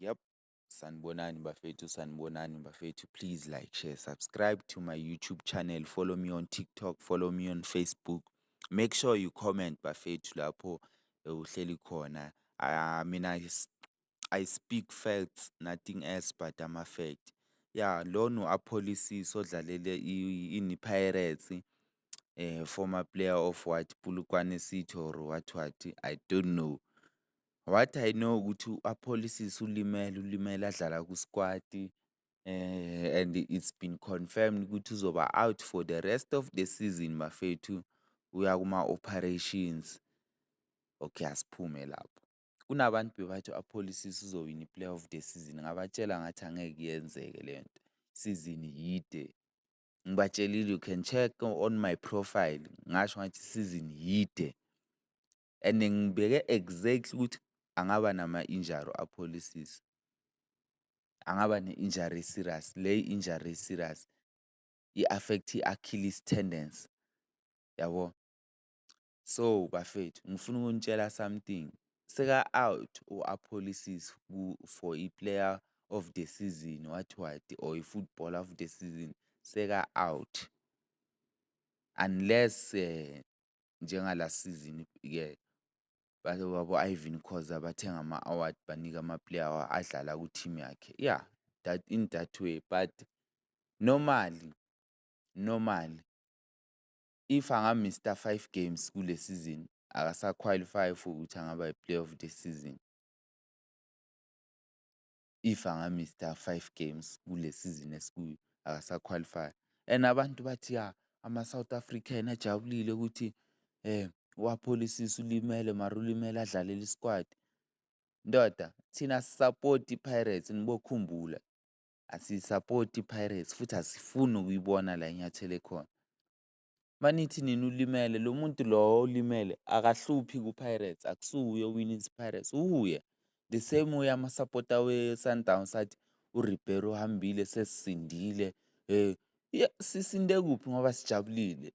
Yep. Sanibonani bafethu. Please like, share, subscribe to my YouTube channel. Follow me on TikTok. Follow me on Facebook. Make sure you comment bafethu lapho uhleli khona. I speak facts, nothing else but ama-fact. Yeah, lona u-Apolisisi odlalele ini Pirates, former player of what Polokwane City or what, I don't know. What I know ukuthi u-Apolisisi ulimele adlala ku-squad, and it's been confirmed ukuthi uzoba out for the rest of the season bafethu, uya kuma-operations. Okay, asiphume lapho. Kunabantu bebathi u-Apolisisi uzowina i-player of the season, ngabatshela ngathi angeke iyenzeke le nto, isizini yide. Ngibatshelile you can check on my profile, ngasho ngathi isizini yide and ngibeke exactly ukuthi angaba nama-injury u-Apolisisi, angaba ne-injury serious. Le injury serious i-affect i-Achilles tendons, yabo. So bafethu ngifuna ukunitshela something, seka-out u-Apolisisi for i-player of the season what or i-footballer of the season, seka-out unless njengala season-ke wabo-Ivan Khoza bathenga ama-award banika ama-player adlala ku-team yakhe. Yeah, that in that way, but normally if angamista 5 games kule season akasa-qualify for ukuthi angaba i-player of the season. If angamista 5 games kule season esikuyo akasa-qualify. And abantu bathi ya ama-South African ajabulile ukuthi u-Apolisisi ulimele mara ulimele adlalele i-squad. Ndoda, thina sisupport i-Pirates nibokhumbula, asisupport i-Pirates futhi asifuni ukuyibona la enyathele khona. Manithi nina ulimele, lo muntu lo olimele akahluphi ku-Pirates, akusuye owina Pirates, uye. The same way ama-supporter we-Sundowns athi uRibeiro uhambile sesisindile. Sisinde kuphi ngoba sijabulile?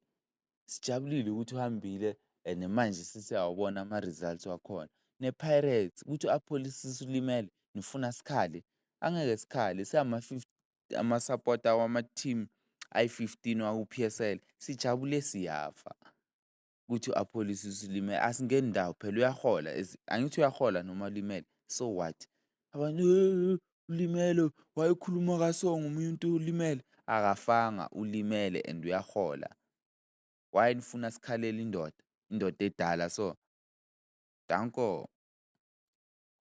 Sijabulile ukuthi uhambile and manje sesiyawabona ama-results wakhona. Ne-Pirates ukuthi u-Apolisisi ulimele nifuna sikhale? Angeke sikhale, ama-supporter wama-team ayi-15 waku-P_S_L sijabule siyafa ukuthi u-Apolisisi ulimele. Asingeni ndawo phela uyahola, angithi uyahola noma ulimele, so what? Abantu ulimele, wayekhuluma kaso ngomuntu ulimele. Akafanga, ulimele and uyahola. Why nifuna sikhalele indoda edala so? Danko.